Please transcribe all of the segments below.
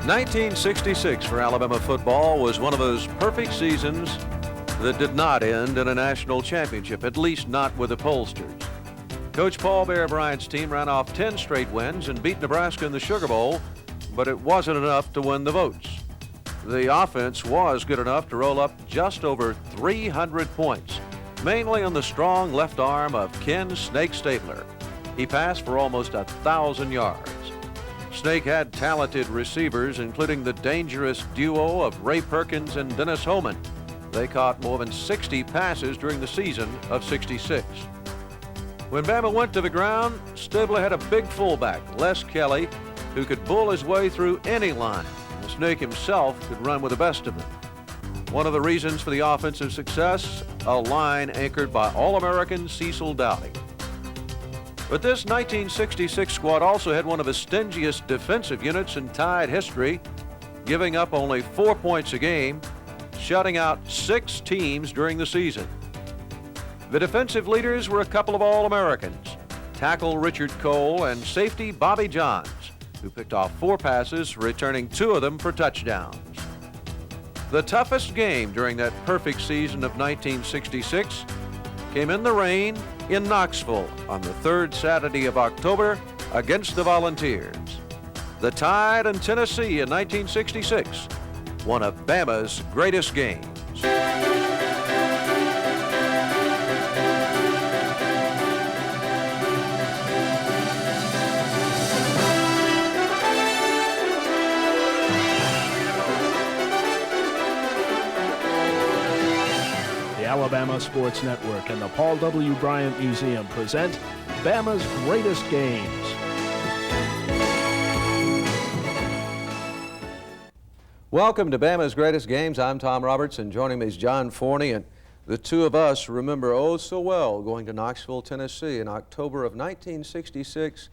1966 for Alabama football was one of those perfect seasons that did not end in a national championship, at least not with the pollsters. Coach Paul Bear Bryant's team ran off 10 straight wins and beat Nebraska in the Sugar Bowl, but it wasn't enough to win the votes. The offense was good enough to roll up just over 300 points, mainly on the strong left arm of Ken Snake Stabler. He passed for almost 1,000 yards. Snake had talented receivers, including the dangerous duo of Ray Perkins and Dennis Homan. They caught more than 60 passes during the season of '66. When Bama went to the ground, Stabler had a big fullback, Les Kelly, who could bull his way through any line. And Snake himself could run with the best of them. One of the reasons for the offensive success, a line anchored by All-American Cecil Dowdy. But this 1966 squad also had one of the stingiest defensive units in Tide history, giving up only 4 points a game, shutting out 6 teams during the season. The defensive leaders were a couple of All-Americans, tackle Richard Cole and safety Bobby Johns, who picked off 4 passes, returning 2 of them for touchdowns. The toughest game during that perfect season of 1966 came in the rain in Knoxville on the 3rd Saturday of October against the Volunteers. The Tide and Tennessee in 1966, one of Bama's greatest games. Alabama Sports Network and the Paul W. Bryant Museum present Bama's Greatest Games. Welcome to Bama's Greatest Games. I'm Tom Roberts, and joining me is John Forney, and the two of us remember oh so well going to Knoxville, Tennessee in October of 1966.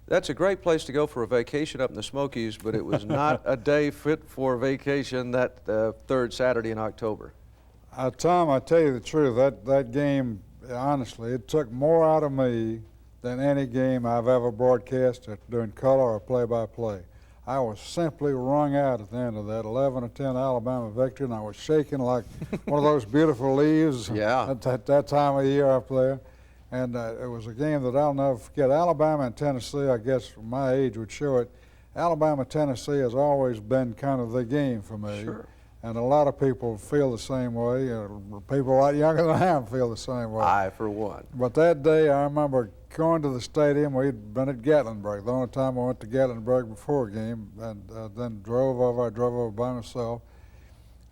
That's a great place to go for a vacation up in the Smokies, but it was not a day fit for vacation that 3rd Saturday in October. Tom, I tell you the truth, that game, honestly, it took more out of me than any game I've ever broadcast doing color or play-by-play. I was simply wrung out at the end of that 11-10 Alabama victory, and I was shaking like one of those beautiful leaves at that time of year up there. And it was a game that I'll never forget. Alabama and Tennessee, I guess my age would show it. Alabama-Tennessee has always been kind of the game for me. Sure. And a lot of people feel the same way. People a lot younger than I am feel the same way. I, for one. But that day, I remember going to the stadium. We'd been at Gatlinburg, the only time I went to Gatlinburg before a game, and then drove over by myself.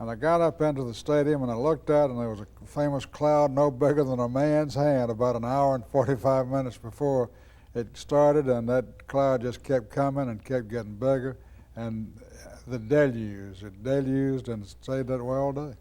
And I got up into the stadium, and I looked out, and there was a famous cloud no bigger than a man's hand about an hour and 45 minutes before it started, and that cloud just kept coming and kept getting bigger. And it deluged and stayed that way all day.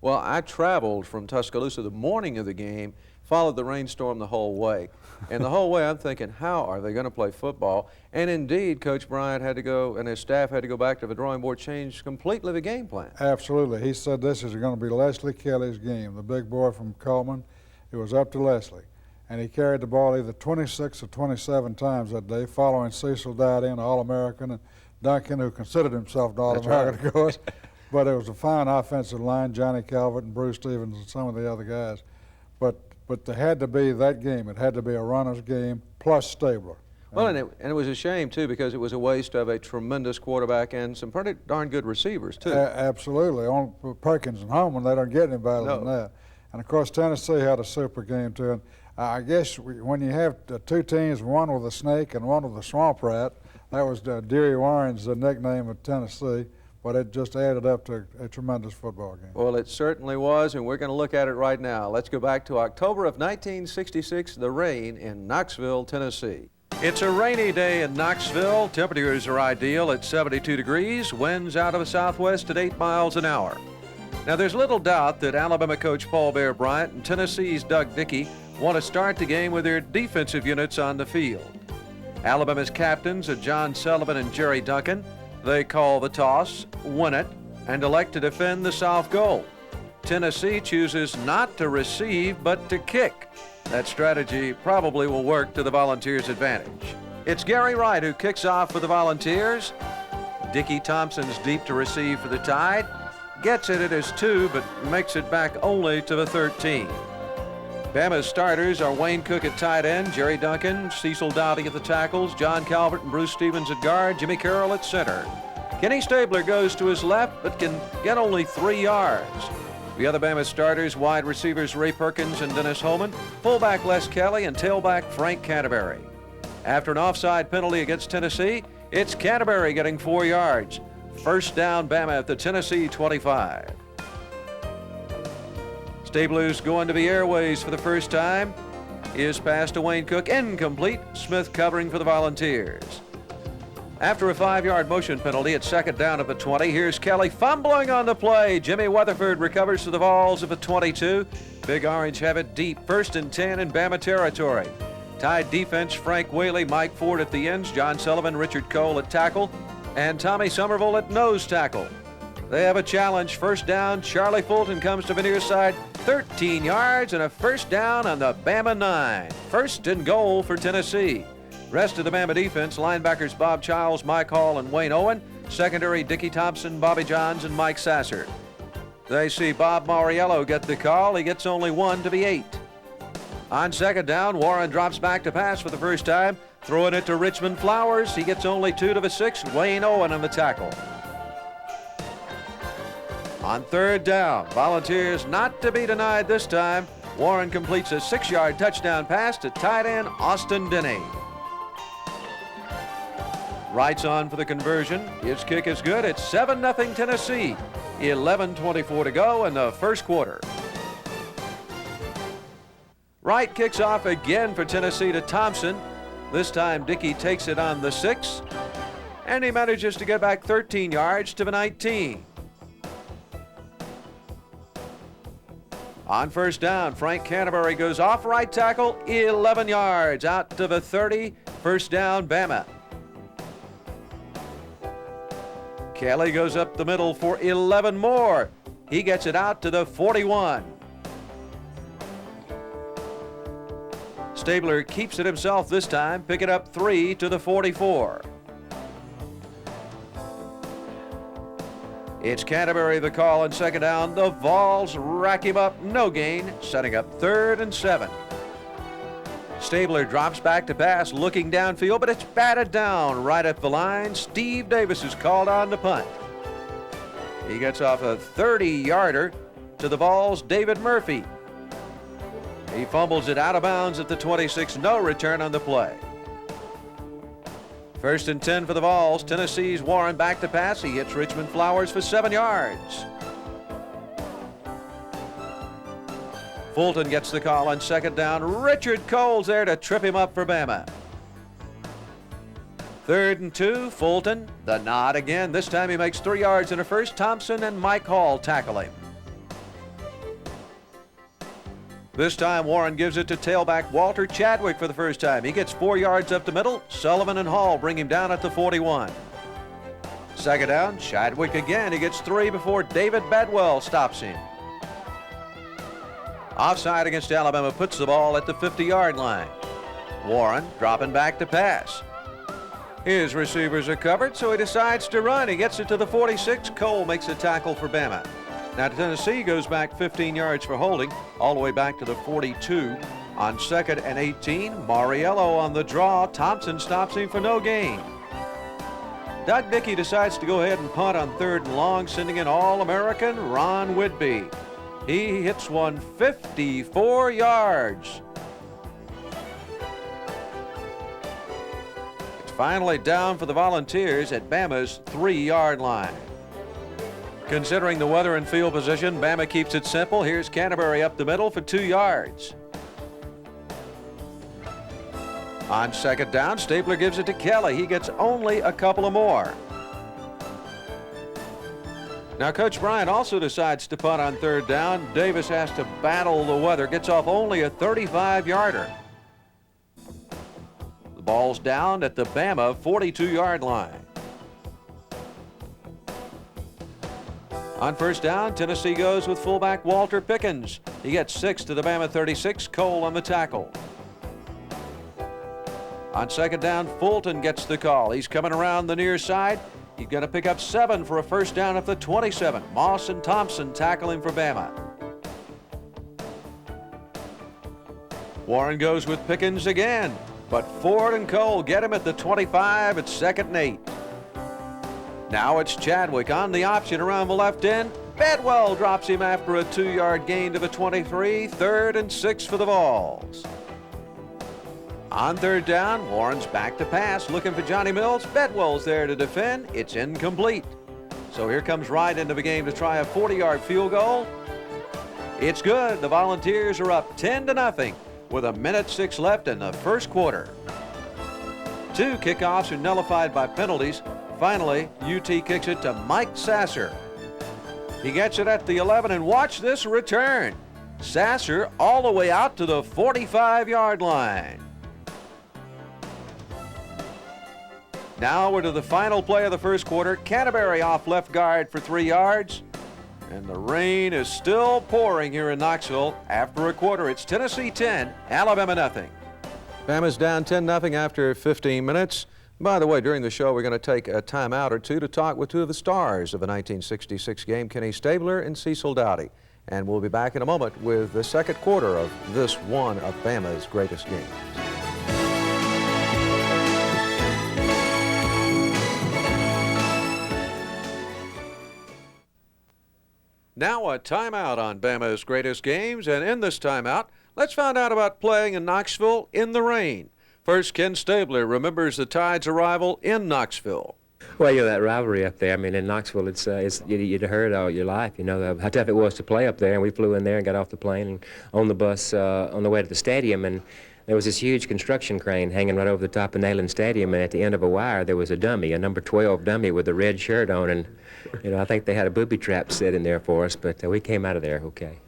Well, I traveled from Tuscaloosa the morning of the game, followed the rainstorm the whole way. And the whole way I'm thinking, how are they going to play football? And indeed, Coach Bryant had to go, and his staff had to go back to the drawing board, change completely the game plan. Absolutely. He said this is going to be Leslie Kelly's game, the big boy from Coleman. It was up to Leslie. And he carried the ball either 26 or 27 times that day, following Cecil Dowdy, an All-American, and Duncan, who considered himself an All-American, of course. But it was a fine offensive line, Johnny Calvert and Bruce Stevens and some of the other guys. But there had to be that game. It had to be a runner's game plus Stabler. Well, and it was a shame, too, because it was a waste of a tremendous quarterback and some pretty darn good receivers, too. Absolutely. On Perkins and Homan, they don't get any better than that. And, of course, Tennessee had a super game, too. And I guess when you have 2 teams, one with a snake and one with a swamp rat, that was Deary Warren's nickname of Tennessee, but it just added up to a tremendous football game. Well, it certainly was, and we're going to look at it right now. Let's go back to October of 1966, the rain in Knoxville, Tennessee. It's a rainy day in Knoxville. Temperatures are ideal at 72 degrees, winds out of the southwest at 8 miles an hour. Now, there's little doubt that Alabama coach Paul Bear Bryant and Tennessee's Doug Dickey want to start the game with their defensive units on the field. Alabama's captains are John Sullivan and Jerry Duncan. They call the toss, win it, and elect to defend the south goal. Tennessee chooses not to receive, but to kick. That strategy probably will work to the Volunteers' advantage. It's Gary Wright who kicks off for the Volunteers. Dickie Thompson's deep to receive for the Tide. Gets it at his 2, but makes it back only to the 13. Bama's starters are Wayne Cook at tight end, Jerry Duncan, Cecil Dowdy at the tackles, John Calvert and Bruce Stevens at guard, Jimmy Carroll at center. Kenny Stabler goes to his left, but can get only 3 yards. The other Bama starters, wide receivers Ray Perkins and Dennis Holman, fullback Les Kelly, and tailback Frank Canterbury. After an offside penalty against Tennessee, it's Canterbury getting 4 yards. First down, Bama at the Tennessee 25. Stabler's going to the airways for the first time. His pass to Wayne Cook, incomplete. Smith covering for the Volunteers. After a 5-yard motion penalty, it's second down at the 20. Here's Kelly fumbling on the play. Jimmy Weatherford recovers to the Vols at the 22. Big Orange have it deep, 1st and 10 in Bama territory. Tide defense, Frank Whaley, Mike Ford at the ends, John Sullivan, Richard Cole at tackle, and Tommy Somerville at nose tackle. They have a challenge. First down, Charlie Fulton comes to the near side, 13 yards and a first down on the Bama 9. First and goal for Tennessee. Rest of the Bama defense, linebackers Bob Childs, Mike Hall, and Wayne Owen. Secondary, Dickie Thompson, Bobby Johns, and Mike Sasser. They see Bob Mauriello get the call. He gets only 1 to the 8. On second down, Warren drops back to pass for the first time, throwing it to Richmond Flowers. He gets only 2 to the 6. Wayne Owen on the tackle. On third down, Volunteers not to be denied this time. Warren completes a 6-yard touchdown pass to tight end Austin Denny. Wright's on for the conversion. His kick is good. It's 7-0 Tennessee. 11:24 to go in the first quarter. Wright kicks off again for Tennessee to Thompson. This time Dickey takes it on the 6, and he manages to get back 13 yards to the 19. On first down, Frank Canterbury goes off right tackle, 11 yards out to the 30. First down, Bama. Kelly goes up the middle for 11 more. He gets it out to the 41. Stabler keeps it himself this time, pick it up 3 to the 44. It's Canterbury the call on second down. The Vols rack him up, no gain, setting up 3rd and 7. Stabler drops back to pass, looking downfield, but it's batted down right at the line. Steve Davis is called on to punt. He gets off a 30-yarder to the Vols' David Murphy. He fumbles it out of bounds at the 26, no return on the play. 1st and 10 for the Vols. Tennessee's Warren back to pass. He hits Richmond Flowers for 7 yards. Fulton gets the call on second down. Richard Cole's there to trip him up for Bama. 3rd and 2, Fulton. The nod again. This time he makes 3 yards and a first. Thompson and Mike Hall tackle him. This time Warren gives it to tailback Walter Chadwick for the first time. He gets 4 yards up the middle. Sullivan and Hall bring him down at the 41. Second down, Chadwick again. He gets 3 before David Bedwell stops him. Offside against Alabama puts the ball at the 50-yard line. Warren dropping back to pass. His receivers are covered, so he decides to run. He gets it to the 46. Cole makes a tackle for Bama. Now Tennessee goes back 15 yards for holding, all the way back to the 42. On 2nd and 18, Mauriello on the draw. Thompson stops him for no gain. Doug Dickey decides to go ahead and punt on 3rd and long, sending in All-American Ron Whitby. He hits one 54 yards. It's finally down for the Volunteers at Bama's 3-yard line. Considering the weather and field position, Bama keeps it simple. Here's Canterbury up the middle for 2 yards. On second down, Stabler gives it to Kelly. He gets only a couple of more. Now Coach Bryant also decides to punt on 3rd down. Davis has to battle the weather, gets off only a 35-yarder. The ball's down at the Bama 42-yard line. On first down, Tennessee goes with fullback Walter Pickens. He gets 6 to the Bama 36. Cole on the tackle. On second down, Fulton gets the call. He's coming around the near side. He's going to pick up 7 for a first down at the 27. Moss and Thompson tackling for Bama. Warren goes with Pickens again, but Ford and Cole get him at the 25. It's 2nd and 8. Now it's Chadwick on the option around the left end. Bedwell drops him after a 2-yard gain to the 23. 3rd and 6 for the Vols. On 3rd down, Warren's back to pass, looking for Johnny Mills. Bedwell's there to defend. It's incomplete. So here comes Wright into the game to try a 40-yard field goal. It's good. The Volunteers are up 10-0 with 1:06 left in the first quarter. 2 kickoffs are nullified by penalties. Finally, UT kicks it to Mike Sasser. He gets it at the 11, and watch this return. Sasser all the way out to the 45-yard line. Now we're to the final play of the first quarter. Canterbury off left guard for 3 yards. And the rain is still pouring here in Knoxville. After a quarter, it's Tennessee 10, Alabama nothing. Bama's down 10-0 after 15 minutes. By the way, during the show, we're going to take a timeout or two to talk with 2 of the stars of the 1966 game, Kenny Stabler and Cecil Dowdy. And we'll be back in a moment with the second quarter of this one of Bama's greatest games. Now a timeout on Bama's greatest games, and in this timeout, let's find out about playing in Knoxville in the rain. First, Ken Stabler remembers the Tide's arrival in Knoxville. Well, you know, that rivalry up there, I mean, in Knoxville, you'd heard all your life, you know, how tough it was to play up there, and we flew in there and got off the plane and on the bus on the way to the stadium, and there was this huge construction crane hanging right over the top of Neyland Stadium, and at the end of a wire there was a dummy, a number 12 dummy with a red shirt on, and, you know, I think they had a booby trap set in there for us, but we came out of there okay.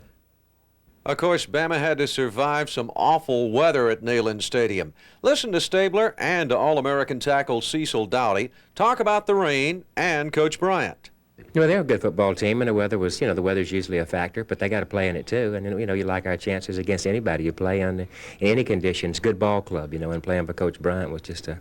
Of course, Bama had to survive some awful weather at Neyland Stadium. Listen to Stabler and to All-American tackle Cecil Dowdy talk about the rain and Coach Bryant. You know, they're a good football team, and the weather was, you know, the weather's usually a factor, but they got to play in it too. And, you know, you like our chances against anybody you play in any conditions. Good ball club, you know, and playing for Coach Bryant was just you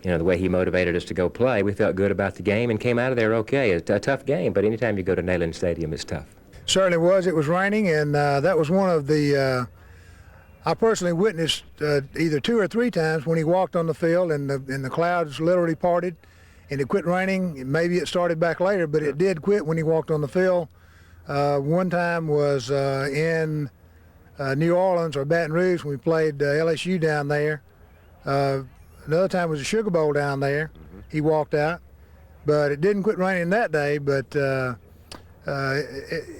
know, the way he motivated us to go play. We felt good about the game and came out of there okay. It's a tough game, but anytime you go to Neyland Stadium, it's tough. Certainly was. It was raining, and that was one of the, I personally witnessed either 2 or 3 times when he walked on the field and the clouds literally parted and it quit raining. Maybe it started back later, but it did quit when he walked on the field. One time was in New Orleans or Baton Rouge when we played LSU down there. Another time was the Sugar Bowl down there. He walked out, but it didn't quit raining that day, but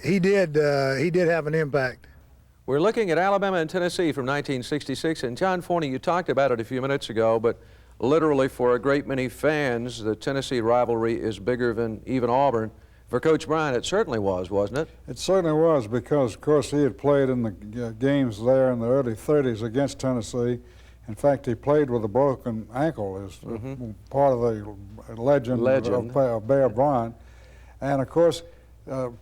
he did have an impact. We're looking at Alabama and Tennessee from 1966, and John Forney, you talked about it a few minutes ago, but literally for a great many fans, the Tennessee rivalry is bigger than even Auburn. For Coach Bryant, it certainly was, wasn't it? It certainly was because, of course, he had played in the games there in the early 30s against Tennessee. In fact, he played with a broken ankle as part of the legend. Of Bear Bryant. And, of course,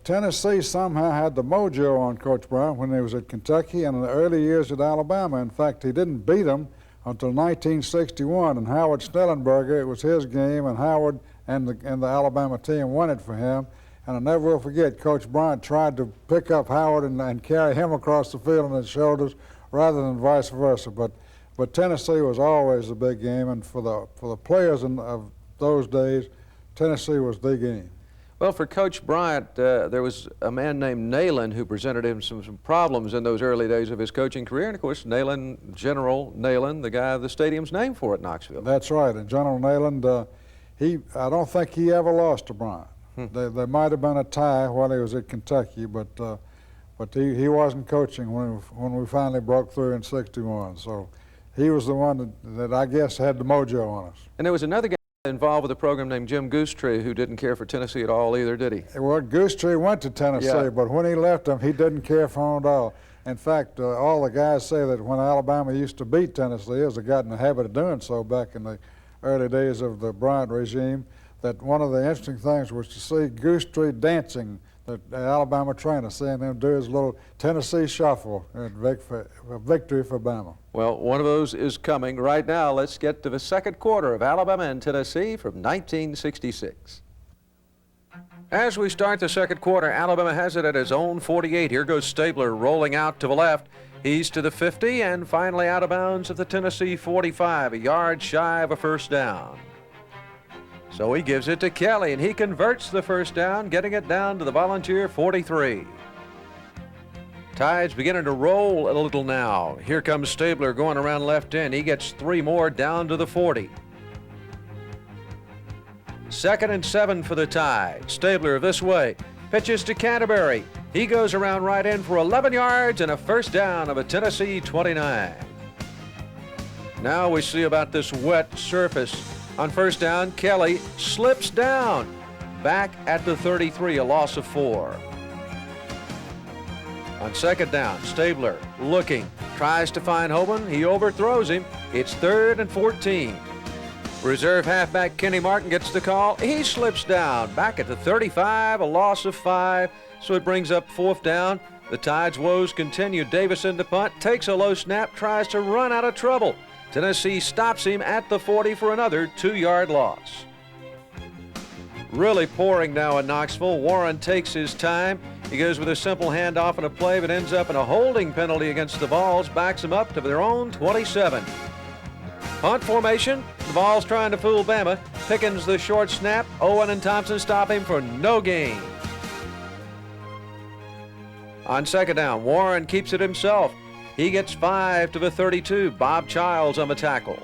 Tennessee somehow had the mojo on Coach Bryant when he was at Kentucky and in the early years at Alabama. In fact, he didn't beat them until 1961, and Howard Snellenberger, it was his game, and Howard and the Alabama team won it for him. And I never will forget, Coach Bryant tried to pick up Howard and carry him across the field on his shoulders rather than vice versa. But Tennessee was always a big game, and for the players of those days, Tennessee was the game. Well, for Coach Bryant, there was a man named Neyland who presented him some problems in those early days of his coaching career. And, of course, Neyland, General Neyland, the guy the stadium's named for at Knoxville. That's right. And General Neyland, I don't think he ever lost to Bryant. There might have been a tie while he was at Kentucky, but he wasn't coaching when we finally broke through in '61. So he was the one that I guess had the mojo on us. And there was another guy involved with a program named Jim Goosetree, who didn't care for Tennessee at all either, did he? Well, Goosetree went to Tennessee, but when he left them, he didn't care for them at all. In fact, all the guys say that when Alabama used to beat Tennessee, as they got in the habit of doing so back in the early days of the Bryant regime, that one of the interesting things was to see Goosetree dancing, the Alabama trainer, seeing him do his little Tennessee shuffle and victory for Bama. Well, one of those is coming right now. Let's get to the second quarter of Alabama and Tennessee from 1966. As we start the second quarter, Alabama has it at his own 48. Here goes Stabler rolling out to the left. He's to the 50 and finally out of bounds at the Tennessee 45, a yard shy of a first down. So he gives it to Kelly, and he converts the first down, getting it down to the Volunteer 43. Tide's beginning to roll a little now. Here comes Stabler going around left end. He gets 3 more down to the 40. 2nd and 7 for the Tide. Stabler this way. Pitches to Canterbury. He goes around right in for 11 yards and a first down of a Tennessee 29. Now we see about this wet surface. On first down, Kelly slips down. Back at the 33, a loss of 4. On second down, Stabler looking. Tries to find Hoban. He overthrows him. It's 3rd and 14. Reserve halfback Kenny Martin gets the call. He slips down. Back at the 35, a loss of 5. So it brings up 4th down. The Tide's woes continue. Davis in the punt, takes a low snap, tries to run out of trouble. Tennessee stops him at the 40 for another 2-yard loss. Really pouring now in Knoxville. Warren takes his time. He goes with a simple handoff and a play, but ends up in a holding penalty against the Vols. Backs them up to their own 27. Punt formation. The Vols trying to fool Bama. Pickens the short snap. Owen and Thompson stop him for no gain. On second down, Warren keeps it himself. He gets 5 to the 32. Bob Childs on the tackle.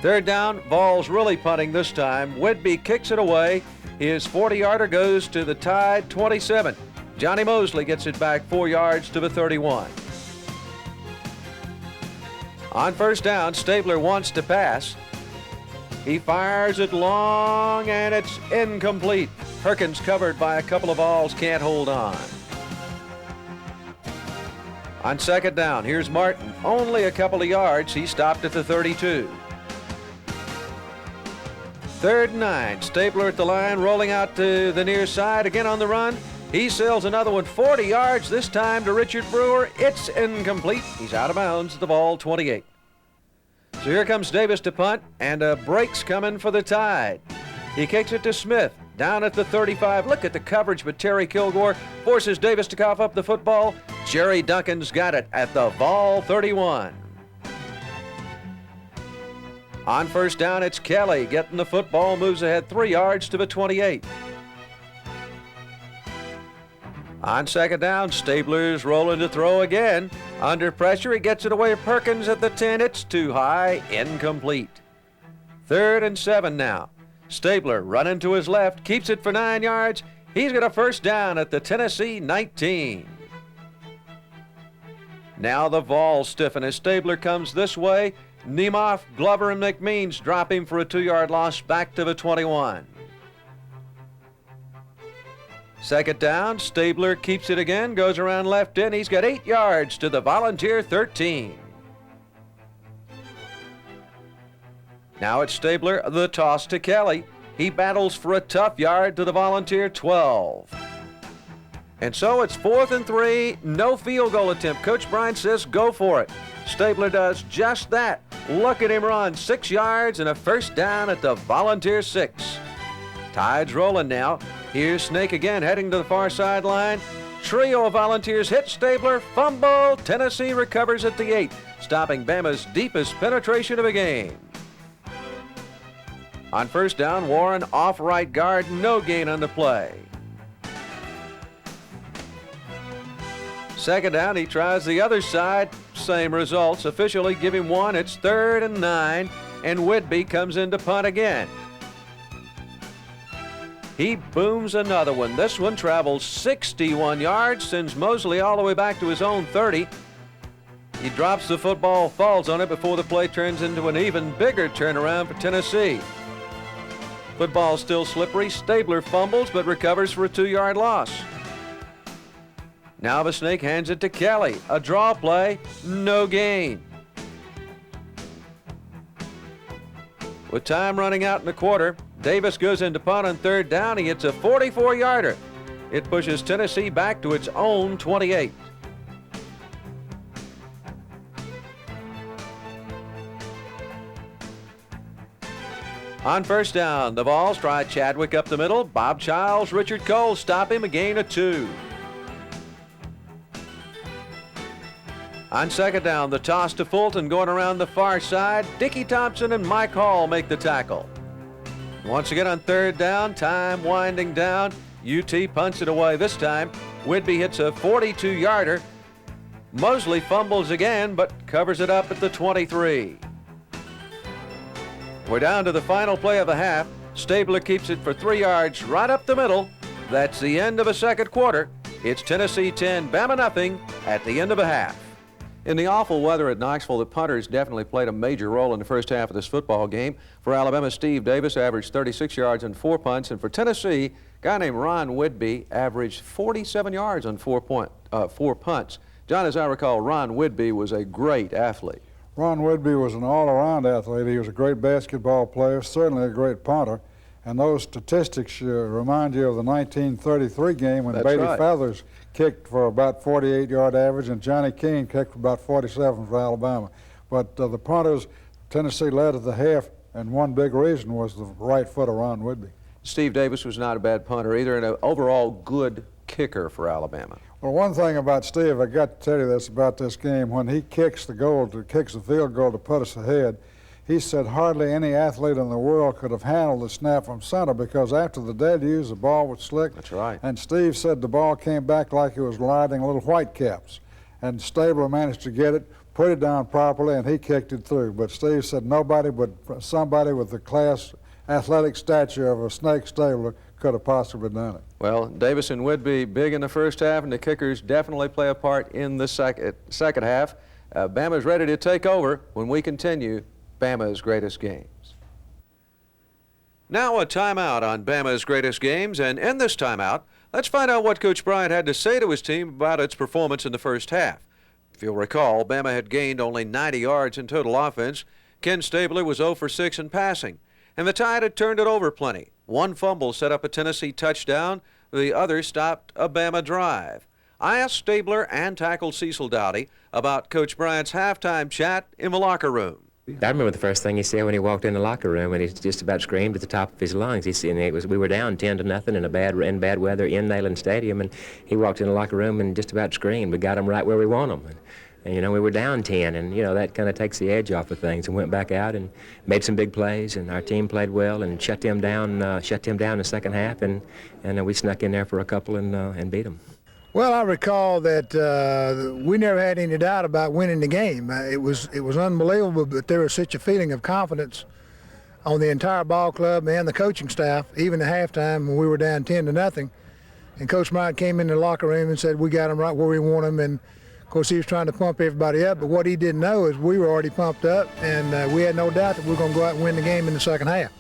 3rd down, Vols really punting this time. Whitby kicks it away. His 40-yarder goes to the Tide 27. Johnny Mosley gets it back 4 yards to the 31. On first down, Stabler wants to pass. He fires it long, and it's incomplete. Perkins covered by a couple of Vols, can't hold on. On second down, here's Martin. Only a couple of yards. He stopped at the 32. 3rd and 9. Stabler at the line, rolling out to the near side. Again on the run. He sails another one 40 yards, this time to Richard Brewer. It's incomplete. He's out of bounds at the ball 28. So here comes Davis to punt, and a break's coming for the Tide. He kicks it to Smith. Down at the 35. Look at the coverage, but Terry Kilgore forces Davis to cough up the football. Jerry Duncan's got it at the Vol 31. On first down, it's Kelly getting the football, moves ahead 3 yards to the 28. On second down, Stabler's rolling to throw again. Under pressure, he gets it away to Perkins at the 10. It's too high, incomplete. 3rd and 7 now. Stabler running to his left, keeps it for 9 yards. He's got a first down at the Tennessee 19. Now the Vols stiffen as Stabler comes this way. Niemoff, Glover, and McMeans drop him for a 2-yard loss back to the 21. Second down, Stabler keeps it again, goes around left in. He's got 8 yards to the Volunteer 13. Now it's Stabler, the toss to Kelly. He battles for a tough yard to the Volunteer 12. And so it's 4th and 3, no field goal attempt. Coach Bryant says go for it. Stabler does just that. Look at him run, 6 yards and a first down at the Volunteer 6. Tide's rolling now. Here's Snake again heading to the far sideline. Trio of Volunteers hit Stabler, fumble. Tennessee recovers at the 8, stopping Bama's deepest penetration of a game. On first down, Warren off right guard, no gain on the play. Second down, he tries the other side, same results. Officially give him 1, it's 3rd and 9, and Whitby comes in to punt again. He booms another one. This one travels 61 yards, sends Mosley all the way back to his own 30. He drops the football, falls on it before the play turns into an even bigger turnaround for Tennessee. Football still slippery. Stabler fumbles but recovers for a 2-yard loss. Now the Snake hands it to Kelly. A draw play, no gain. With time running out in the quarter, Davis goes into punt on 3rd down. He hits a 44-yarder. It pushes Tennessee back to its own 28. On first down, the ball, stride Chadwick up the middle. Bob Childs, Richard Cole stop him, a gain of 2. On second down, the toss to Fulton going around the far side. Dickie Thompson and Mike Hall make the tackle. Once again on third down, time winding down. UT punts it away this time. Whitby hits a 42-yarder. Mosley fumbles again, but covers it up at the 23. We're down to the final play of the half. Stabler keeps it for 3 yards right up the middle. That's the end of a second quarter. It's Tennessee 10, Bama nothing at the end of a half. In the awful weather at Knoxville, the punters definitely played a major role in the first half of this football game. For Alabama, Steve Davis averaged 36 yards on 4 punts, and for Tennessee, a guy named Ron Whitby averaged 47 yards on 4 punts. John, as I recall, Ron Whitby was a great athlete. Ron Whitby was an all-around athlete. He was a great basketball player, certainly a great punter. And those statistics remind you of the 1933 game when Beatty Feathers kicked for about 48-yard average and Johnny Keene kicked for about 47 for Alabama. But the punters, Tennessee led at the half, and one big reason was the right foot of Ron Whitby. Steve Davis was not a bad punter either, and an overall good kicker for Alabama. Well, one thing about Steve, I got to tell you this about this game. When he kicks the field goal to put us ahead, he said hardly any athlete in the world could have handled the snap from center because after the dead use, the ball was slick. That's right. And Steve said the ball came back like it was riding little white caps. And Stabler managed to get it, put it down properly, and he kicked it through. But Steve said nobody but somebody with the class athletic stature of a Snake Stabler could have possibly done it. Well, Davis and Whitby big in the first half, and the kickers definitely play a part in the second half. Bama's ready to take over when we continue Bama's Greatest Games. Now a timeout on Bama's Greatest Games, and in this timeout, let's find out what Coach Bryant had to say to his team about its performance in the first half. If you'll recall, Bama had gained only 90 yards in total offense. Ken Stabler was 0 for 6 in passing, and the Tide had turned it over plenty. One fumble set up a Tennessee touchdown. The other stopped a Bama drive. I asked Stabler and tackle Cecil Dowdy about Coach Bryant's halftime chat in the locker room. I remember the first thing he said when he walked in the locker room, and he just about screamed at the top of his lungs. He said we were down 10-0 in bad weather in Neyland Stadium, and he walked in the locker room and just about screamed. We got them right where we want them. And, you know, we were down 10, and, you know, that kind of takes the edge off of things, and went back out and made some big plays, and our team played well and shut them down in the second half, and we snuck in there for a couple and beat them. Well, I recall that we never had any doubt about winning the game. It was unbelievable, but there was such a feeling of confidence on the entire ball club and the coaching staff, even at halftime when we were down 10-0. And Coach Bryant came in the locker room and said, we got them right where we want them. And, of course, he was trying to pump everybody up. But what he didn't know is we were already pumped up, and we had no doubt that we were going to go out and win the game in the second half.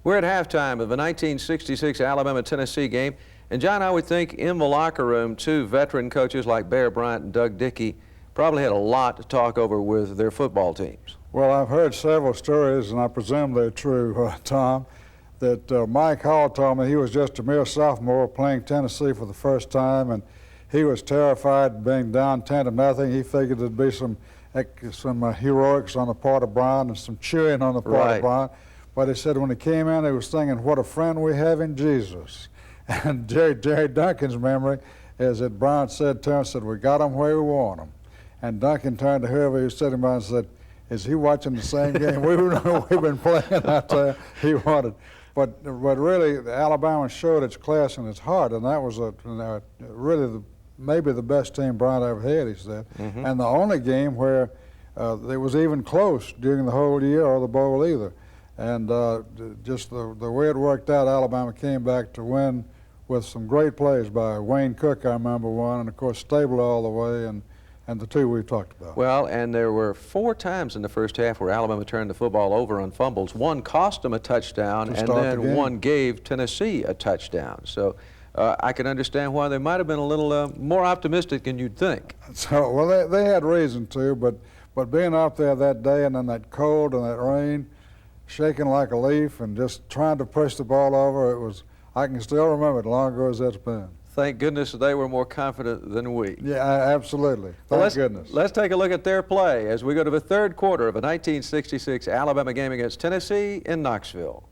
We're at halftime of the 1966 Alabama-Tennessee game. And, John, I would think in the locker room, two veteran coaches like Bear Bryant and Doug Dickey probably had a lot to talk over with their football teams. Well, I've heard several stories, and I presume they're true, Tom, that Mike Hall told me he was just a mere sophomore playing Tennessee for the first time, and he was terrified being down 10-0. He figured there'd be some heroics on the part of Brown and some cheering on the part of Brown. But he said when he came in, he was thinking, what a friend we have in Jesus. And Jerry Duncan's memory is that Brown said to him, we got him where we want him. And Duncan turned to whoever he was sitting by and said, is he watching the same game we've been playing out there? He wanted. But really, Alabama showed its class and its heart, and that was really maybe the best team Brown ever had, he said. Mm-hmm. And the only game where it was even close during the whole year or the bowl either. And just the way it worked out, Alabama came back to win with some great plays by Wayne Cook, I remember one, and of course Stabler all the way, and the two we've talked about. Well, and there were 4 times in the first half where Alabama turned the football over on fumbles. One cost them a touchdown, and then one gave Tennessee a touchdown. So I can understand why they might have been a little more optimistic than you'd think. So, well, they had reason to, but being up there that day and in that cold and that rain, shaking like a leaf and just trying to push the ball over, I can still remember it long ago as that's been. Thank goodness they were more confident than we. Yeah, absolutely. Well, Thank goodness. Let's take a look at their play as we go to the third quarter of a 1966 Alabama game against Tennessee in Knoxville.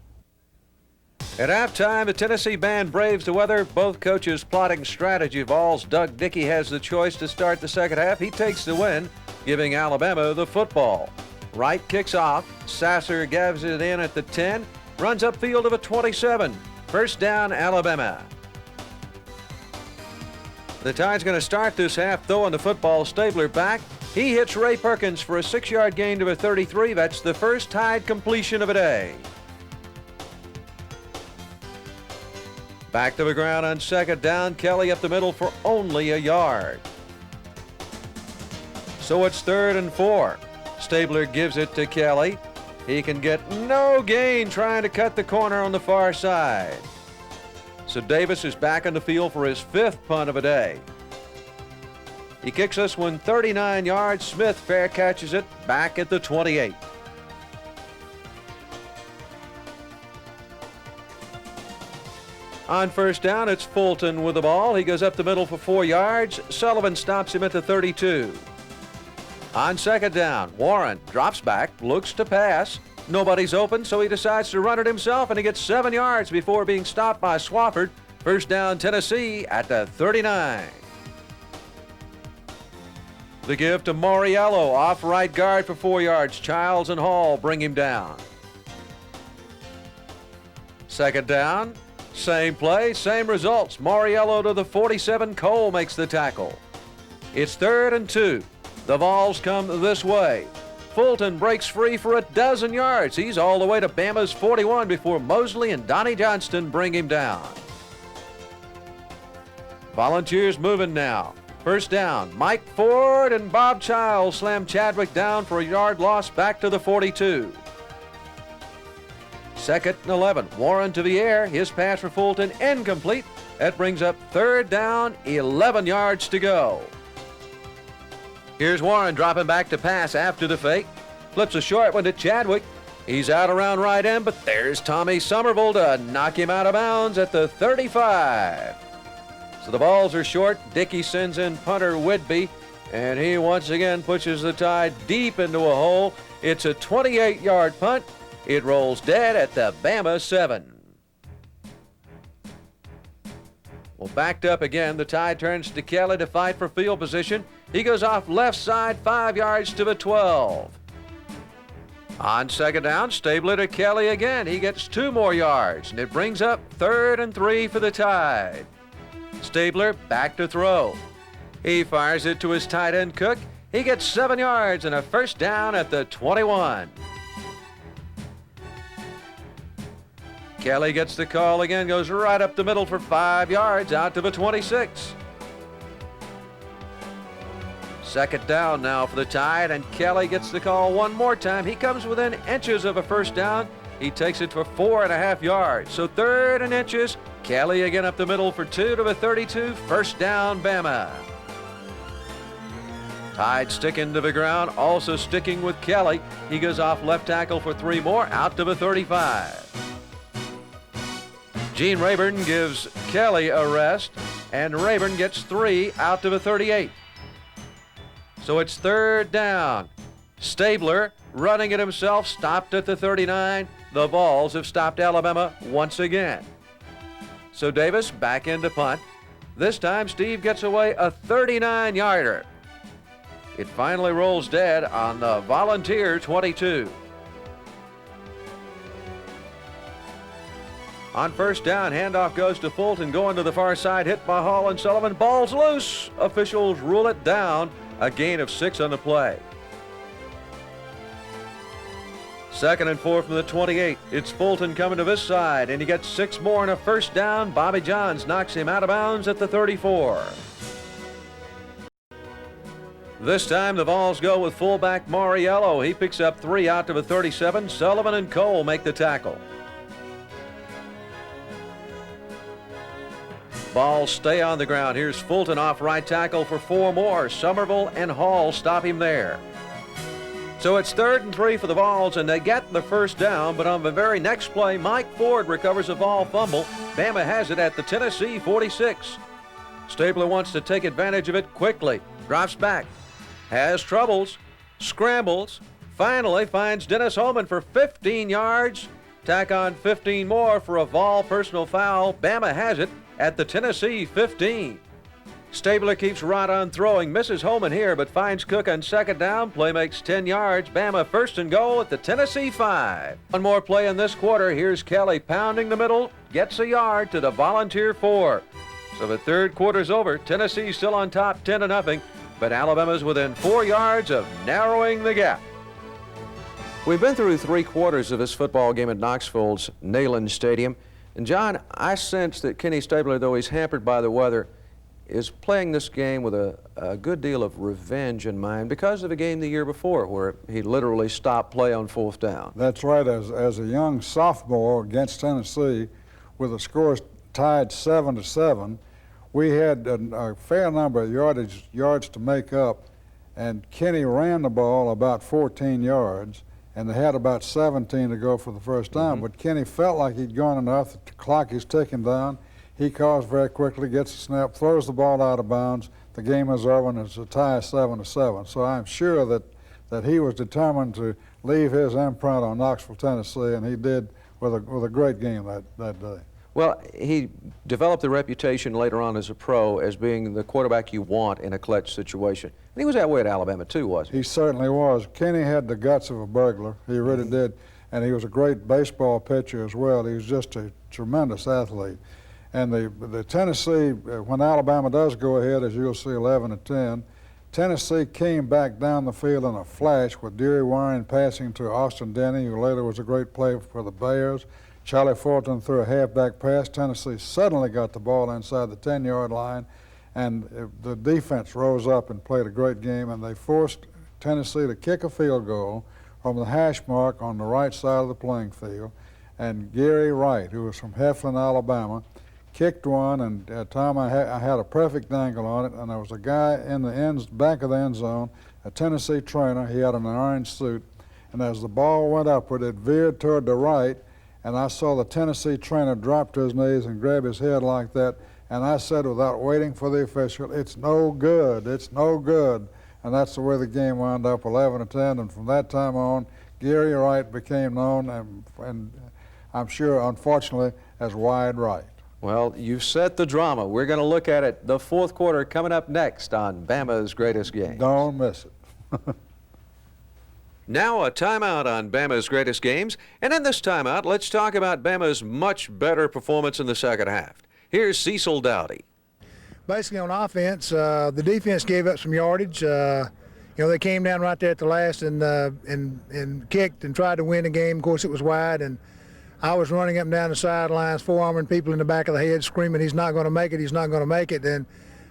At halftime, the Tennessee band braves the weather. Both coaches plotting strategy balls. Doug Dickey has the choice to start the second half. He takes the win, giving Alabama the football. Wright kicks off. Sasser gives it in at the 10. Runs upfield of a 27. First down, Alabama. The Tide's going to start this half throwing the football. Stabler back. He hits Ray Perkins for a 6-yard gain to a 33. That's the first Tide completion of a day. Back to the ground on second down. Kelly up the middle for only a yard. So it's 3rd and 4. Stabler gives it to Kelly. He can get no gain trying to cut the corner on the far side. So Davis is back on the field for his 5th punt of a day. He kicks this one 39 yards. Smith fair catches it back at the 28. On first down, it's Fulton with the ball. He goes up the middle for 4 yards. Sullivan stops him at the 32. On second down, Warren drops back, looks to pass. Nobody's open, so he decides to run it himself, and he gets 7 yards before being stopped by Swafford. First down, Tennessee at the 39. The give to Moriello, off right guard for 4 yards. Childs and Hall bring him down. Second down, same play, same results. Moriello to the 47. Cole makes the tackle. It's 3rd and 2. The Vols come this way. Fulton breaks free for a 12 yards. He's all the way to Bama's 41 before Mosley and Donnie Johnston bring him down. Volunteers moving now. First down, Mike Ford and Bob Childs slam Chadwick down for a yard loss back to the 42. Second and 11, Warren to the air. His pass for Fulton incomplete. That brings up 3rd down, 11 yards to go. Here's Warren dropping back to pass after the fake. Flips a short one to Chadwick. He's out around right end, but there's Tommy Somerville to knock him out of bounds at the 35. So the balls are short. Dickey sends in punter Whitby, and he once again pushes the Tide deep into a hole. It's a 28-yard punt. It rolls dead at the Bama 7. Well, backed up again, the Tide turns to Kelly to fight for field position. He goes off left side, 5 yards to the 12. On second down, Stabler to Kelly again. He gets 2 more yards, and it brings up 3rd and 3 for the Tide. Stabler back to throw. He fires it to his tight end Cook. He gets 7 yards and a first down at the 21. Kelly gets the call again, goes right up the middle for 5 yards, out to the 26. Second down now for the Tide, and Kelly gets the call one more time. He comes within inches of a first down. He takes it for 4.5 yards. So 3rd and inches. Kelly again up the middle for 2 to the 32. First down, Bama. Tide sticking to the ground, also sticking with Kelly. He goes off left tackle for 3 more, out to the 35. Gene Rayburn gives Kelly a rest, and Rayburn gets 3 out to the 38. So it's 3rd down. Stabler running it himself, stopped at the 39. The Vols have stopped Alabama once again. So Davis back into punt. This time Steve gets away a 39-yarder. It finally rolls dead on the Volunteer 22. On first down, handoff goes to Fulton, going to the far side, hit by Hall and Sullivan. Ball's loose. Officials rule it down. A gain of 6 on the play. 2nd and 4 from the 28. It's Fulton coming to this side, and he gets 6 more and a first down. Bobby Johns knocks him out of bounds at the 34. This time the Vols go with fullback Moriello. He picks up 3 out to the 37. Sullivan and Cole make the tackle. Balls stay on the ground. Here's Fulton off right tackle for 4 more. Somerville and Hall stop him there. So it's 3rd and 3 for the Vols, and they get the first down, but on the very next play, Mike Ford recovers a Vol fumble. Bama has it at the Tennessee 46. Stabler wants to take advantage of it quickly. Drops back. Has troubles. Scrambles. Finally finds Dennis Holman for 15 yards. Tack on 15 more for a Vol personal foul. Bama has it at the Tennessee 15. Stabler keeps right on throwing, misses Holman here, but finds Cook on second down. Play makes 10 yards. Bama first and goal at the Tennessee 5. One more play in this quarter. Here's Kelly pounding the middle, gets a yard to the Volunteer 4. So the third quarter's over. Tennessee still on top 10-0, but Alabama's within 4 yards of narrowing the gap. We've been through 3 quarters of this football game at Knoxville's Neyland Stadium. And John, I sense that Kenny Stabler, though he's hampered by the weather, is playing this game with a good deal of revenge in mind because of a game the year before where he literally stopped play on 4th down. That's right. As a young sophomore against Tennessee, with the scores tied 7-7, we had a fair number of yards to make up, and Kenny ran the ball about 14 yards, and they had about 17 to go for the first time. But Kenny felt like he'd gone enough. The clock is ticking down. He calls very quickly, gets a snap, throws the ball out of bounds. The game is over, and it's a tie 7-7. So I'm sure that he was determined to leave his imprint on Knoxville, Tennessee, and he did with a great game that day. Well, he developed the reputation later on as a pro as being the quarterback you want in a clutch situation. And he was that way at Alabama too, wasn't he? He certainly was. Kenny had the guts of a burglar. He really did. And he was a great baseball pitcher as well. He was just a tremendous athlete. And the Tennessee, when Alabama does go ahead, as you'll see, 11-10, Tennessee came back down the field in a flash with Deary Warren passing to Austin Denny, who later was a great player for the Bears. Charlie Fulton threw a halfback pass. Tennessee suddenly got the ball inside the 10-yard line, and the defense rose up and played a great game, and they forced Tennessee to kick a field goal from the hash mark on the right side of the playing field. And Gary Wright, who was from Heflin, Alabama, kicked one, and Tom, I had a perfect angle on it, and there was a guy in the back of the end zone, a Tennessee trainer. He had an orange suit, and as the ball went upward, it veered toward the right, and I saw the Tennessee trainer drop to his knees and grab his head like that, and I said, without waiting for the official, "It's no good, it's no good." And that's the way the game wound up, 11-10, and from that time on, Gary Wright became known, and I'm sure, unfortunately, as Wide Right. Well, you've set the drama. We're going to look at it the 4th quarter coming up next on Bama's Greatest Games. Don't miss it. Now a timeout on Bama's Greatest Games. And in this timeout, let's talk about Bama's much better performance in the second half. Here's Cecil Dowdy. Basically on offense, the defense gave up some yardage. They came down right there at the last and kicked and tried to win the game. Of course, it was wide, and I was running up and down the sidelines, forearming people in the back of the head, screaming, "He's not going to make it, he's not going to make it." And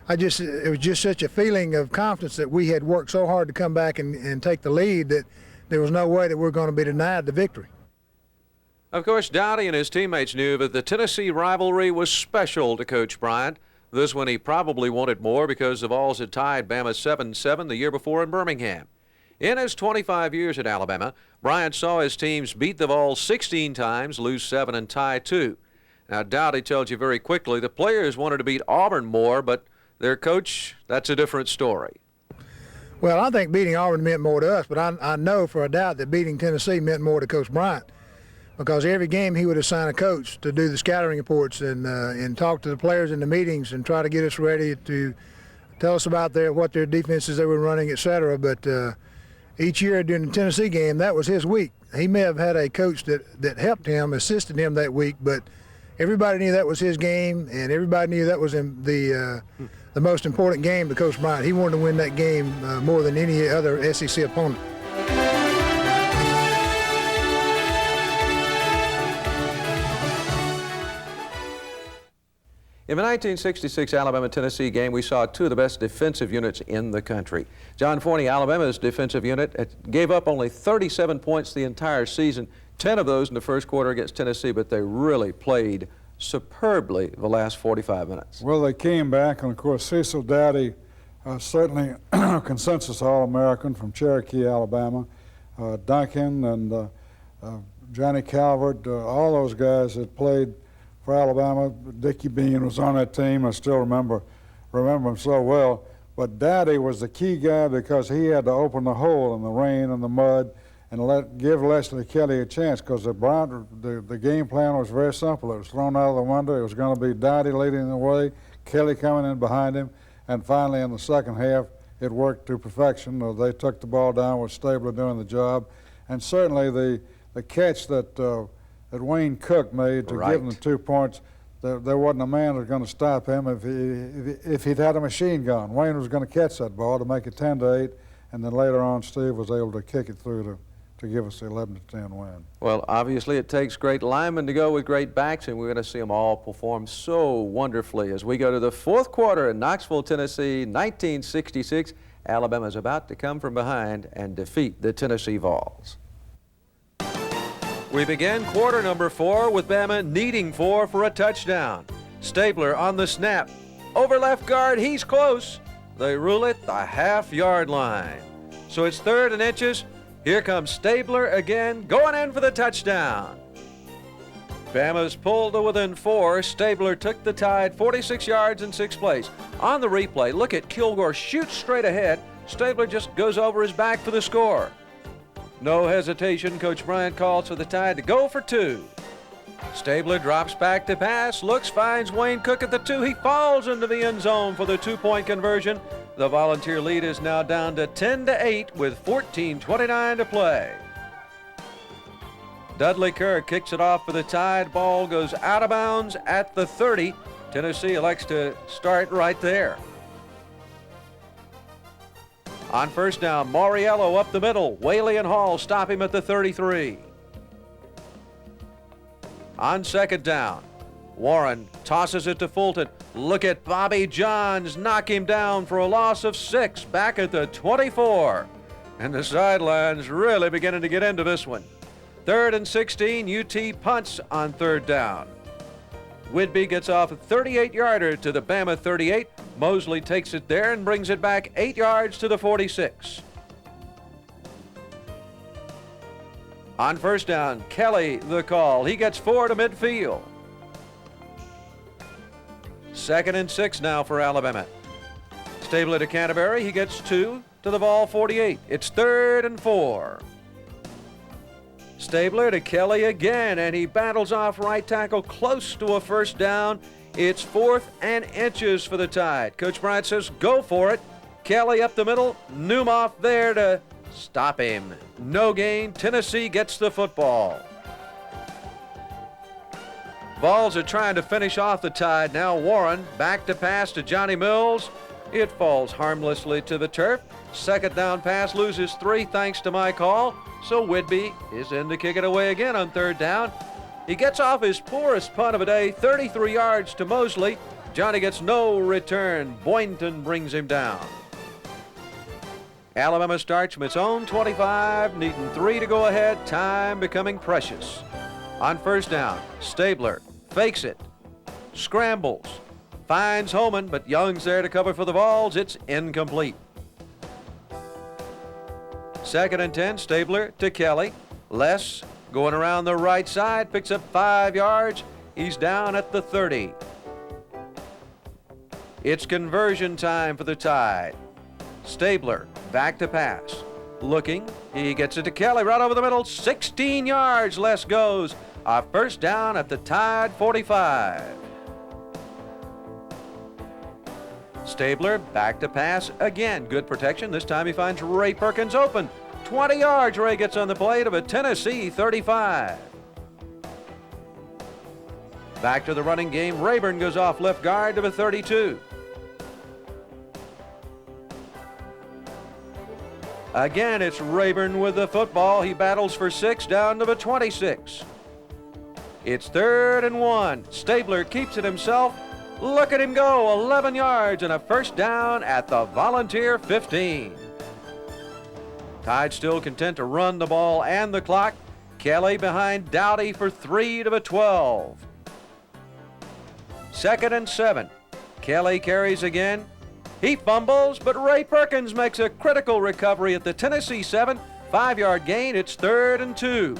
it was just such a feeling of confidence that we had worked so hard to come back and take the lead that there was no way that we're going to be denied the victory. Of course, Dowdy and his teammates knew that the Tennessee rivalry was special to Coach Bryant. This one he probably wanted more because the Vols had tied Bama 7-7 the year before in Birmingham. In his 25 years at Alabama, Bryant saw his teams beat the Vols 16 times, lose 7, and tie 2. Now, Dowdy tells you very quickly the players wanted to beat Auburn more, but their coach, that's a different story. Well, I think beating Auburn meant more to us, but I know for a doubt that beating Tennessee meant more to Coach Bryant, because every game he would assign a coach to do the scouting reports and talk to the players in the meetings and try to get us ready to tell us about what their defenses they were running, etc. But each year during the Tennessee game, that was his week. He may have had a coach that helped him, assisted him that week, but everybody knew that was his game, and everybody knew that was the most important game to Coach Bryant. He wanted to win that game more than any other SEC opponent. In the 1966 Alabama-Tennessee game, we saw 2 of the best defensive units in the country. John Forney, Alabama's defensive unit, gave up only 37 points the entire season, 10 of those in the first quarter against Tennessee, but they really played superbly the last 45 minutes. Well, they came back, and of course, Cecil Dowdy, certainly a consensus All-American from Cherokee, Alabama, Duncan and Johnny Calvert, all those guys that played for Alabama. Dickie Bean was on that team. I still remember remember him so well. But Dowdy was the key guy because he had to open the hole in the rain and the mud and give Leslie Kelly a chance, because the game plan was very simple. It was thrown out of the window. It was going to be Dowdy leading the way, Kelly coming in behind him, and finally in the second half it worked to perfection. They took the ball down with Stabler doing the job, and certainly the catch that Wayne Cook made to give them the 2 points, there wasn't a man that was going to stop him if he'd had a machine gun. Wayne was going to catch that ball to make it 10-8, and then later on Steve was able to kick it through to give us the 11-10 win. Well, obviously it takes great linemen to go with great backs, and we're going to see them all perform so wonderfully as we go to the fourth quarter in Knoxville, Tennessee, 1966. Alabama's about to come from behind and defeat the Tennessee Vols. We begin quarter number 4 with Bama needing 4 for a touchdown. Stabler on the snap. Over left guard, he's close. They rule it the half-yard line. So it's 3rd and inches. Here comes Stabler again, going in for the touchdown. Bama's pulled to within 4. Stabler took the Tide 46 yards in 6th place. On the replay, look at Kilgore shoot straight ahead. Stabler just goes over his back for the score. No hesitation, Coach Bryant calls for the Tide to go for 2. Stabler drops back to pass, looks, finds Wayne Cook at the 2. He falls into the end zone for the 2-point conversion. The Volunteer lead is now down to 10-8 with 14:29 to play. Dudley Kerr kicks it off for the Tide. Ball goes out of bounds at the 30. Tennessee elects to start right there. On first down, Moriello up the middle. Whaley and Hall stop him at the 33. On second down, Warren tosses it to Fulton. Look at Bobby Johns knock him down for a loss of 6 back at the 24. And the sidelines really beginning to get into this one. 3rd and 16, UT punts on 3rd down. Whitby gets off a 38-yarder to the Bama 38. Mosley takes it there and brings it back 8 yards to the 46. On first down, Kelly the call. He gets 4 to midfield. 2nd and 6 now for Alabama. Stabler to Canterbury. He gets 2 to the Vol 48. It's 3rd and 4. Stabler to Kelly again, and he battles off right tackle close to a first down. It's 4th and inches for the Tide. Coach Bryant says go for it. Kelly up the middle. Newmoff there to stop him. No gain. Tennessee gets the football. Vols are trying to finish off the Tide. Now Warren back to pass to Johnny Mills. It falls harmlessly to the turf. 2nd down pass loses 3 thanks to my call. So Whitby is in to kick it away again on 3rd down. He gets off his poorest punt of the day, 33 yards to Mosley. Johnny gets no return. Boynton brings him down. Alabama starts from its own 25, needing 3 to go ahead, time becoming precious. On first down, Stabler fakes it, scrambles, finds Homan, but Young's there to cover for the Vols. It's incomplete. 2nd and 10, Stabler to Kelly. Les going around the right side, picks up 5 yards. He's down at the 30. It's conversion time for the Tide. Stabler back to pass. Looking, he gets it to Kelly right over the middle. 16 yards, Les goes. A first down at the Tide 45. Stabler back to pass again. Good protection. This time he finds Ray Perkins open. 20 yards Ray gets on the plate of a Tennessee 35. Back to the running game. Rayburn goes off left guard to the 32. Again, it's Rayburn with the football. He battles for 6 down to the 26. It's 3rd and 1. Stabler keeps it himself. Look at him go, 11 yards and a first down at the Volunteer 15. Tide still content to run the ball and the clock. Kelly behind Dowdy for 3 to the 12. 2nd and 7. Kelly carries again. He fumbles, but Ray Perkins makes a critical recovery at the Tennessee 7. 5-yard gain. It's 3rd and 2.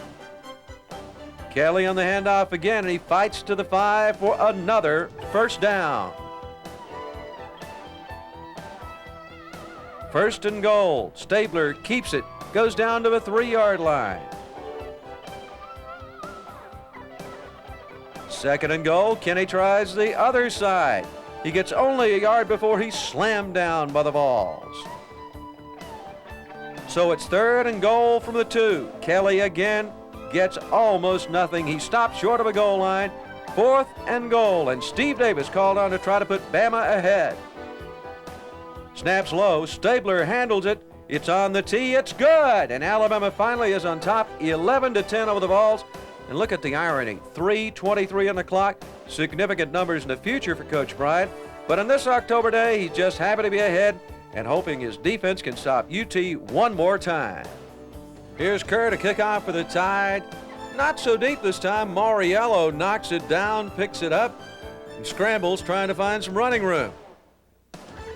Kelly on the handoff again, and he fights to the 5 for another first down. First and goal. Stabler keeps it, goes down to the 3-yard line. Second and goal. Kenny tries the other side. He gets only a yard before he's slammed down by the Vols. So it's third and goal from the 2. Kelly again gets almost nothing. He stops short of a goal line. Fourth and goal, and Steve Davis called on to try to put Bama ahead. Snaps low. Stabler handles it. It's on the tee. It's good, and Alabama finally is on top, 11-10 over the Vols. And look at the irony, 3:23 on the clock, significant numbers in the future for Coach Bryant. But on this October day, he's just happy to be ahead and hoping his defense can stop UT one more time. Here's Kerr to kick off for the Tide. Not so deep this time. Mauriello knocks it down, picks it up, and scrambles trying to find some running room.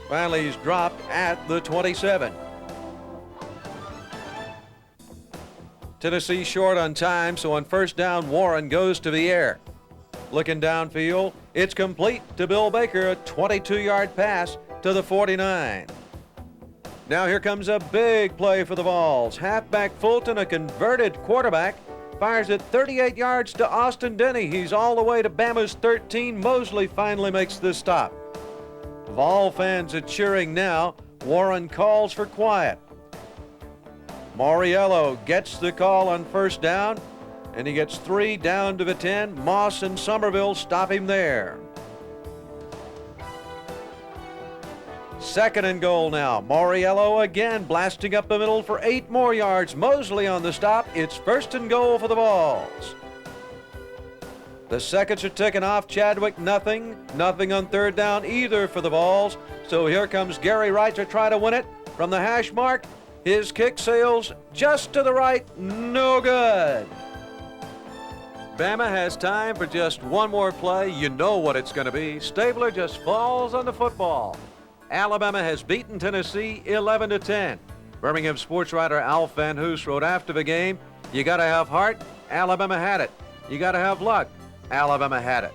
Finally, he's dropped at the 27. Tennessee short on time, so on first down, Warren goes to the air. Looking downfield, it's complete to Bill Baker, a 22-yard pass to the 49. Now here comes a big play for the Vols. Halfback Fulton, a converted quarterback, fires it 38 yards to Austin Denny. He's all the way to Bama's 13. Mosley finally makes the stop. Vol fans are cheering now. Warren calls for quiet. Mauriello gets the call on first down, and he gets 3 down to the 10. Moss and Somerville stop him there. Second and goal now. Mauriello again blasting up the middle for 8 more yards. Mosley on the stop. It's first and goal for the Vols. The seconds are ticking off. Chadwick, nothing. Nothing on third down either for the Vols. So here comes Gary Wright to try to win it from the hash mark. His kick sails just to the right. No good. Bama has time for just one more play. You know what it's going to be. Stabler just falls on the football. Alabama has beaten Tennessee 11-10. Birmingham sports writer Alf Van Hoos wrote after the game, "You got to have heart. Alabama had it. You got to have luck. Alabama had it."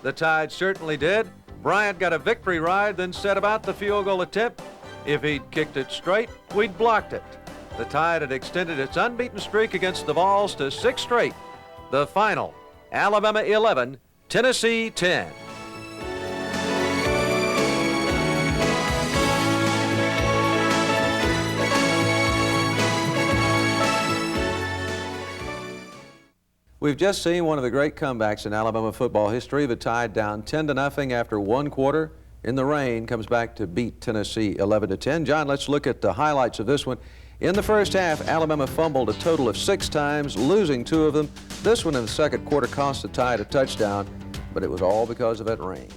The Tide certainly did. Bryant got a victory ride, then set about the field goal attempt. If he'd kicked it straight, we'd blocked it. The Tide had extended its unbeaten streak against the Vols to 6 straight. The final, Alabama 11, Tennessee 10. We've just seen one of the great comebacks in Alabama football history. The Tide down 10-0 after one quarter. In the rain, comes back to beat Tennessee 11-10. John, let's look at the highlights of this one. In the first half, Alabama fumbled a total of 6 times, losing 2 of them. This one in the second quarter cost the Tide a touchdown, but it was all because of that rain.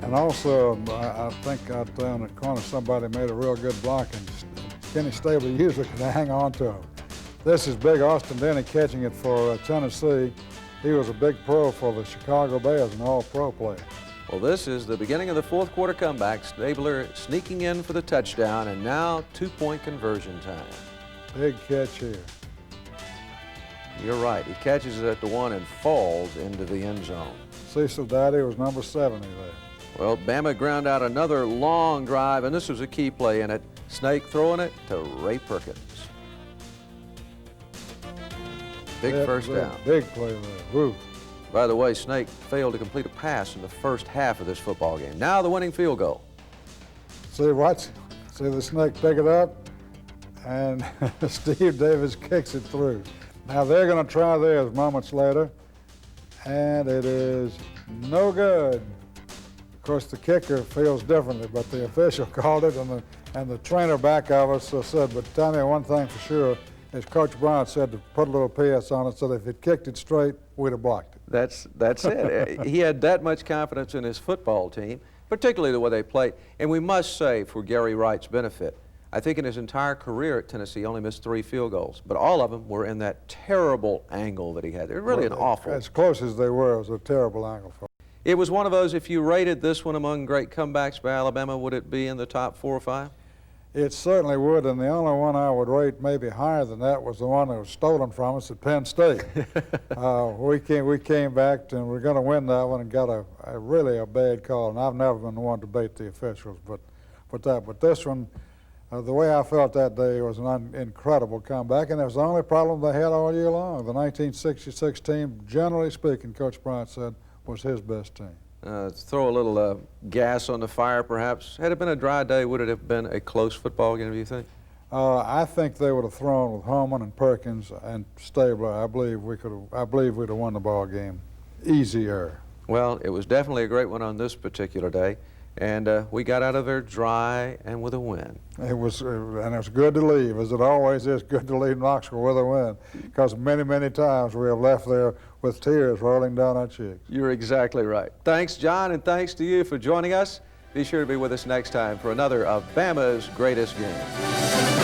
And also, I think out there in the corner, somebody made a real good block, and Kenny Stabler usually can hang on to him. This is big Austin Denny catching it for Tennessee. He was a big pro for the Chicago Bears, an all-pro player. Well, this is the beginning of the fourth quarter comeback. Stabler sneaking in for the touchdown, and now 2-point conversion time. Big catch here. You're right. He catches it at the 1 and falls into the end zone. Cecil Daddy was number 70 there. Well, Bama ground out another long drive, and this was a key play in it. Snake throwing it to Ray Perkins. Big first down. Big play there. Woo. By the way, Snake failed to complete a pass in the first half of this football game. Now the winning field goal. See the Snake pick it up, and Steve Davis kicks it through. Now they're going to try theirs moments later, and it is no good. Of course, the kicker feels differently, but the official called it, and the trainer back of us said, but tell me one thing for sure, as Coach Bryant said, to put a little PS on it so that if it kicked it straight, we'd have blocked it. That's it. He had that much confidence in his football team, particularly the way they played. And we must say, for Gary Wright's benefit, I think in his entire career at Tennessee, he only missed 3 field goals. But all of them were in that terrible angle that he had. They're really an awful. As close as they were, it was a terrible angle for him. It was one of those, if you rated this one among great comebacks by Alabama, would it be in the top 4 or 5? It certainly would, and the only one I would rate maybe higher than that was the one that was stolen from us at Penn State. We came back and we're going to win that one and got a really bad call, and I've never been the one to debate the officials, but this one, The way I felt that day was an incredible comeback, and it was the only problem they had all year long. The 1966 team, generally speaking, Coach Bryant said, was his best team. Throw a little gas on the fire, perhaps. Had it been a dry day, would it have been a close football game, do you think? I think they would have thrown with Holman and Perkins and Stabler. I believe we'd have won the ball game easier. Well, it was definitely a great one on this particular day, and we got out of there dry and with a win. And it was good to leave, as it always is good to leave Knoxville with a win, because many, many times we have left there with tears rolling down our cheeks. You're exactly right. Thanks, John, and thanks to you for joining us. Be sure to be with us next time for another of Bama's Greatest Games.